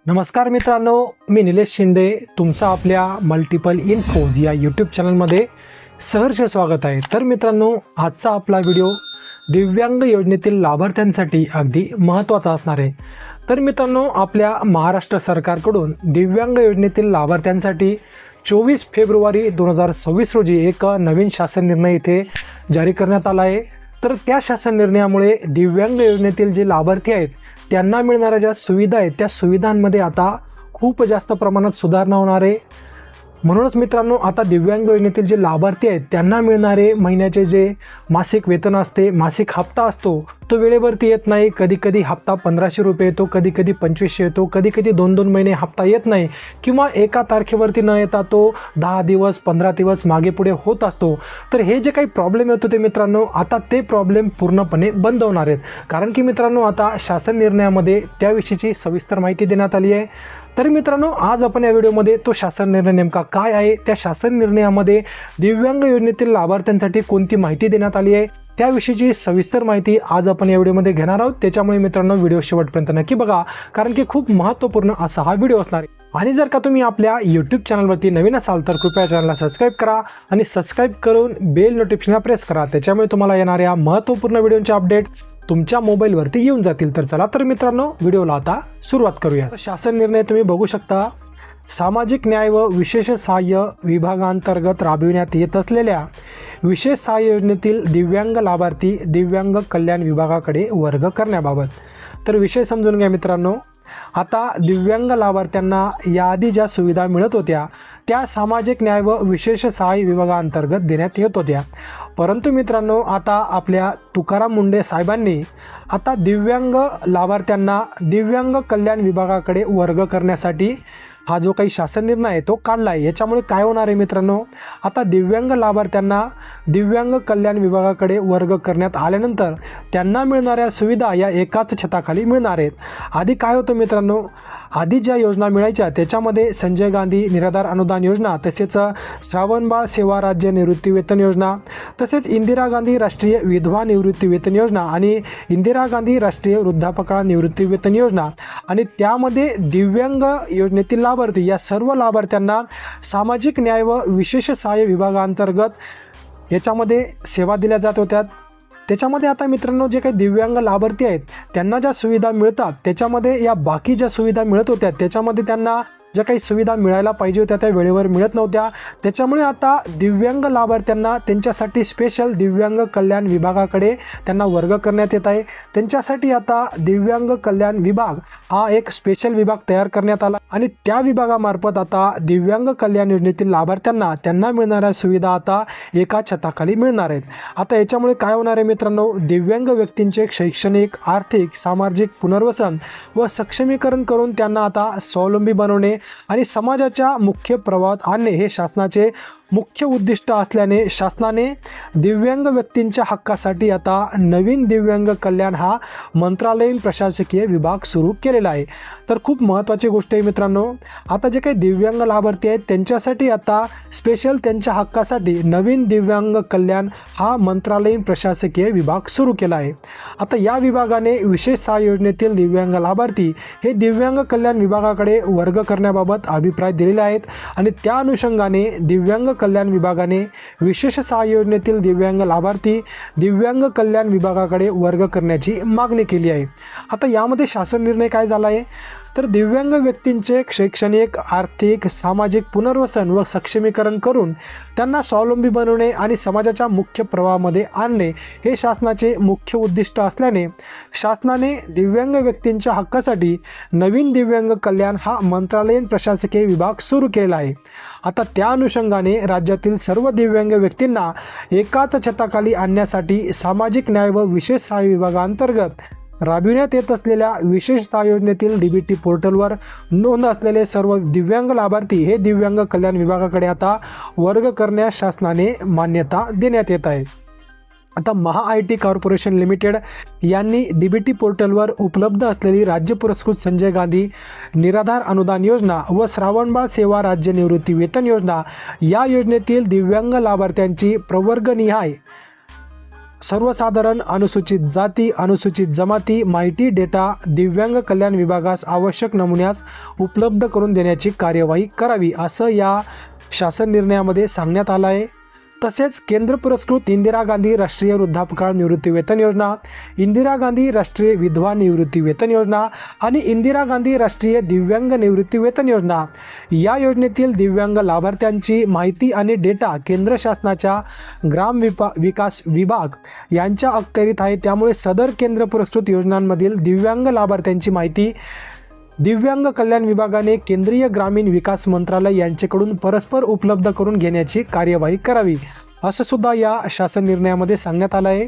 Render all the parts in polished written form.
नमस्कार मित्रांनो, मी निलेश शिंदे तुमचा आपल्या मल्टिपल इन्फोज या यूट्यूब चॅनलमध्ये सहर्ष स्वागत आहे। तर मित्रांनो, आजचा आपला व्हिडिओ दिव्यांग योजनेतील लाभार्थ्यांसाठी अगदी महत्त्वाचा असणार आहे। तर मित्रांनो, आपल्या महाराष्ट्र सरकारकडून दिव्यांग योजनेतील लाभार्थ्यांसाठी 24 फेब्रुवारी 2026 रोजी एक नवीन शासन निर्णय इथे जारी करण्यात आला आहे। तर त्या शासन निर्णयामुळे दिव्यांग योजनेतील जे लाभार्थी आहेत त्यांना मिळणाऱ्या ज्या सुविधा आहेत त्या सुविधांमध्ये आता खूप जास्त प्रमाणात सुधारणा होणार आहे। म्हणूनच मित्रांनो, आता दिव्यांग योजनेतील जे लाभार्थी आहेत त्यांना मिळणारे महिन्याचे जे मासिक वेतन असते, मासिक हप्ता असतो, तो वेळेवरती येत नाही। कधी कधी हप्ता 1500 रुपये येतो, कधी कधी 2500 येतो, कधी कधी 2-2 महिने हप्ता येत नाही किंवा एका तारखेवरती न येता तो 10 दिवस 15 दिवस मागे पुढे होत असतो। तर हे जे काही प्रॉब्लेम येत होते मित्रांनो, आता ते प्रॉब्लेम पूर्णपणे बंद होणार आहेत। कारण की मित्रांनो, आता शासन निर्णयामध्ये त्याविषयीची सविस्तर माहिती देण्यात आली आहे। तर मित्रांनो, आज आपण या व्हिडिओमध्ये तो शासन निर्णय नेमका काय आहे, त्या शासन निर्णयामध्ये दिव्यांग योजनेतील लाभार्थ्यांसाठी कोणती माहिती देण्यात आली आहे त्याविषयीची सविस्तर माहिती आज आपण या व्हिडिओमध्ये घेणार आहोत। त्याच्यामुळे मित्रांनो, व्हिडिओ शेवटपर्यंत नक्की बघा, कारण की खूप महत्त्वपूर्ण असा हा व्हिडिओ असणार आहे। आणि जर का तुम्ही आपल्या यूट्यूब चॅनलवरती नवीन असाल तर कृपया चॅनलला सबस्क्राईब करा आणि सबस्क्राईब करून बेल नोटिफिकेशनला प्रेस करा। त्याच्यामुळे तुम्हाला येणाऱ्या महत्त्वपूर्ण व्हिडिओचे अपडेट तुमच्या मोबाईलवरती येऊन जातील। तर चला तर मित्रांनो, व्हिडिओला आता सुरुवात करूया। शासन निर्णय तुम्ही बघू शकता। सामाजिक न्याय व विशेष सहाय्य विभागांतर्गत राबविण्यात येत असलेल्या विशेष सहाय्य योजनेतील दिव्यांग लाभार्थी दिव्यांग कल्याण विभागाकडे वर्ग करण्याबाबत। तर विषय समजून घ्या मित्रांनो। आता दिव्यांग लाभार्थ्यांना याआधी ज्या सुविधा मिळत होत्या त्या सामाजिक न्याय व विशेष सहाय्य विभागांतर्गत देण्यात येत होत्या, परंतु मित्रांनो, आता आपल्या तुकाराम मुंढे साहेबांनी आता दिव्यांग लाभार्थ्यांना दिव्यांग कल्याण विभागाकडे वर्ग करण्यासाठी हा जो काही शासन निर्णय आहे तो काढला आहे। याच्यामुळे काय होणार आहे मित्रांनो, आता दिव्यांग लाभार्थ्यांना दिव्यांग कल्याण विभागाकडे वर्ग करण्यात आल्यानंतर त्यांना मिळणाऱ्या सुविधा या एकाच छताखाली मिळणार आहेत। आधी काय होतं मित्रांनो, आधी ज्या योजना मिळायच्या त्याच्यामध्ये संजय गांधी निराधार अनुदान योजना, तसेच श्रावणबाळ सेवा राज्य निवृत्ती वेतन योजना, तसेच इंदिरा गांधी राष्ट्रीय विधवा निवृत्ती वेतन योजना आणि इंदिरा गांधी राष्ट्रीय वृद्धापकाळ निवृत्ती वेतन योजना, आणि त्यामध्ये दिव्यांग योजनेतील लाभार्थी या सर्व लाभार्थ्यांना सामाजिक न्याय व विशेष सहाय्य विभागांतर्गत याच्यामध्ये सेवा दिल्या जात होत्या। त्याच्यामध्ये आता मित्रांनो, जे काही दिव्यांग लाभार्थी आहेत त्यांना ज्या सुविधा मिळतात त्याच्यामध्ये या बाकी ज्या सुविधा मिळत होत्या त्याच्यामध्ये त्यांना ज्या काही सुविधा मिळायला पाहिजे होत्या त्या वेळेवर मिळत नव्हत्या। त्याच्यामुळे आता दिव्यांग लाभार्थ्यांना त्यांच्यासाठी स्पेशल दिव्यांग कल्याण विभागाकडे त्यांना वर्ग करण्यात येत आहे। त्यांच्यासाठी आता दिव्यांग कल्याण विभाग हा एक स्पेशल विभाग तयार करण्यात आला आणि त्या विभागामार्फत आता दिव्यांग कल्याण योजनेतील लाभार्थ्यांना त्यांना मिळणाऱ्या सुविधा आता एका छताखाली मिळणार आहेत। आता याच्यामुळे काय होणार आहे मित्रांनो, दिव्यांग व्यक्तींचे शैक्षणिक, आर्थिक, सामाजिक पुनर्वसन व सक्षमीकरण करून त्यांना आता स्वावलंबी बनवणे आणि समाजाच्या मुख्य प्रवाहात आणणे हे शासनाचे मुख्य उद्दिष्ट असल्याने शासनाने दिव्यांग व्यक्तींच्या हक्कासाठी आता नवीन दिव्यांग कल्याण हा मंत्रालयीन प्रशासकीय विभाग सुरू केलेला आहे। तर खूप महत्त्वाची गोष्ट आहे मित्रांनो, आता जे काही दिव्यांग लाभार्थी आहेत त्यांच्यासाठी आता स्पेशल त्यांच्या हक्कासाठी नवीन दिव्यांग कल्याण हा मंत्रालयीन प्रशासकीय विभाग सुरू केला आहे। आता या विभागाने विशेष सहाय्य योजनेतील दिव्यांग लाभार्थी हे दिव्यांग कल्याण विभागाकडे वर्ग करण्याबाबत अभिप्राय दिलेले आहेत आणि त्या अनुषंगाने दिव्यांग कल्याण विभागाने विशेष सहाय्य योजनेतील दिव्यांग लाभार्थी दिव्यांग कल्याण विभागाकडे वर्ग करण्याची मागणी केली आहे। आता यामध्ये शासन निर्णय काय झाला आहे, तर दिव्यांग व्यक्तींचे शैक्षणिक, आर्थिक, सामाजिक पुनर्वसन व सक्षमीकरण करून त्यांना स्वावलंबी बनवणे आणि समाजाच्या मुख्य प्रवाहामध्ये आणणे हे शासनाचे मुख्य उद्दिष्ट असल्याने शासनाने दिव्यांग व्यक्तींच्या हक्कासाठी नवीन दिव्यांग कल्याण हा मंत्रालयीन प्रशासकीय विभाग सुरू केला आहे। आता त्या अनुषंगाने राज्यातील सर्व दिव्यांग व्यक्तींना एकाच छताखाली आणण्यासाठी सामाजिक न्याय व विशेष सहाय्य विभागांतर्गत राबविण्यात येत असलेल्या विशेष सहाय्य योजनेतील DBT पोर्टलवर नोंद असलेले सर्व दिव्यांग लाभार्थी हे दिव्यांग कल्याण विभागाकडे आता वर्ग करण्यास शासनाने मान्यता देण्यात येत आहे। आता महा-IT कॉर्पोरेशन लिमिटेड यांनी DBT पोर्टलवर उपलब्ध असलेली राज्य पुरस्कृत संजय गांधी निराधार अनुदान योजना व श्रावणबाळ सेवा राज्य निवृत्ती वेतन योजना या योजनेतील दिव्यांग लाभार्थ्यांची प्रवर्गनिहाय सर्वसाधारण अनुसूचित जाती अनुसूचित जमाती माहिती डेटा दिव्यांग कल्याण विभागास आवश्यक नमुन्यास उपलब्ध करून देण्याची कार्यवाही करावी असं या शासन निर्णयामध्ये सांगण्यात आलं आहे। तसेच केंद्र पुरस्कृत इंदिरा गांधी राष्ट्रीय वृद्धापकाळ निवृत्ती वेतन योजना, इंदिरा गांधी राष्ट्रीय विधवा निवृत्ती वेतन योजना आणि इंदिरा गांधी राष्ट्रीय दिव्यांग निवृत्ती वेतन योजना या योजनेतील दिव्यांग लाभार्थ्यांची माहिती आणि डेटा केंद्र शासनाच्या विकास विभाग यांच्या अखत्यारीत आहे। त्यामुळे सदर केंद्र पुरस्कृत योजनांमधील दिव्यांग लाभार्थ्यांची माहिती दिव्यांग कल्याण विभागाने केंद्रीय ग्रामीण विकास मंत्रालय यांच्याकडून परस्पर उपलब्ध करून घेण्याची कार्यवाही करावी असं सुद्धा या शासन निर्णयामध्ये सांगण्यात आलं आहे।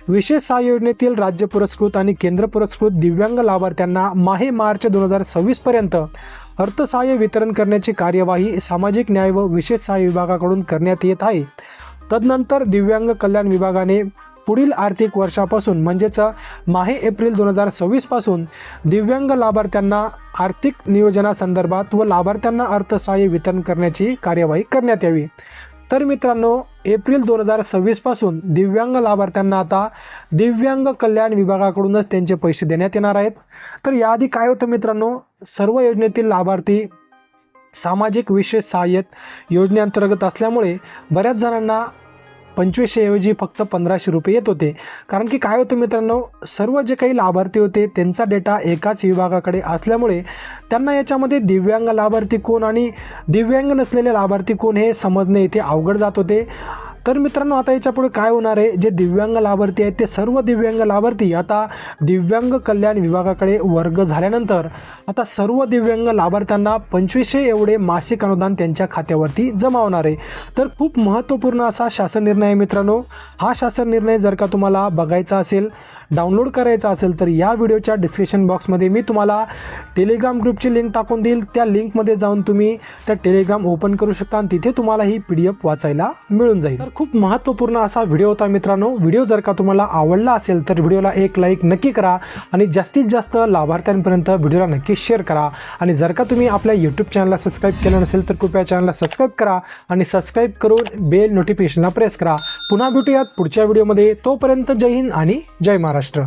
विशेष सहाय्य योजनेतील राज्य पुरस्कृत आणि केंद्र पुरस्कृत दिव्यांग लाभार्थ्यांना मार्च 2026 पर्यंत अर्थसहाय्य वितरण करण्याची कार्यवाही सामाजिक न्याय व विशेष सहाय्य विभागाकडून करण्यात येत आहे। तदनंतर दिव्यांग कल्याण विभागाने पुढील आर्थिक वर्षापासून म्हणजेच एप्रिल 2026 पासून दिव्यांग लाभार्थ्यांना आर्थिक नियोजनासंदर्भात व लाभार्थ्यांना अर्थसहाय्य वितरण करण्याची कार्यवाही करण्यात यावी। तर मित्रांनो, एप्रिल 2026 पासून दिव्यांग लाभार्थ्यांना आता दिव्यांग कल्याण विभागाकडूनच त्यांचे पैसे देण्यात येणार आहेत। तर याआधी काय होतं मित्रांनो, सर्व योजनेतील लाभार्थी सामाजिक विशेष सहाय्यत योजनेअंतर्गत असल्यामुळे बऱ्याच जणांना 2500 ऐवजी फक्त 1500 रुपये येत होते। कारण की काय होतं मित्रांनो, सर्व जे काही लाभार्थी होते त्यांचा डेटा एकाच विभागाकडे असल्यामुळे त्यांना याच्यामध्ये दिव्यांग लाभार्थी कोण आणि दिव्यांग नसलेले लाभार्थी कोण हे समजणे इथे अवघड जात होते। तर मित्रांनो, आता याच्यापुढे काय होणार आहे, जे दिव्यांग लाभार्थी आहेत ते सर्व दिव्यांग लाभार्थी आता दिव्यांग कल्याण विभागाकडे वर्ग झाल्यानंतर आता सर्व दिव्यांग लाभार्थ्यांना 2500 एवढे मासिक अनुदान त्यांच्या खात्यावरती जमा होणार आहे। तर खूप महत्त्वपूर्ण असा शासन निर्णय आहे मित्रांनो। हा शासन निर्णय जर का तुम्हाला बघायचा असेल, डाउनलोड करायचा असेल तर या व्हिडिओच्या डिस्क्रिप्शन बॉक्समध्ये मी तुम्हाला टेलिग्राम ग्रुपची लिंक टाकून देईल। त्या लिंकमध्ये जाऊन तुम्ही त्या टेलिग्राम ओपन करू शकता आणि तिथे तुम्हाला ही PDF वाचायला मिळून जाईल। तर खूप महत्त्वपूर्ण असा व्हिडिओ होता मित्रांनो। व्हिडिओ जर का तुम्हाला आवडला असेल तर व्हिडिओला एक लाईक नक्की करा आणि जास्तीत जास्त लाभार्थ्यांपर्यंत व्हिडिओला नक्की शेअर करा। आणि जर का तुम्ही आपल्या YouTube चॅनलला सबस्क्राईब केलं नसेल तर कृपया चॅनलला सबस्क्राईब करा आणि सबस्क्राईब करून बेल नोटिफिकेशनला प्रेस करा। पुन्हा भेटूयात पुढच्या व्हिडिओमध्ये। तोपर्यंत जय हिंद आणि जय महाराष्ट्र।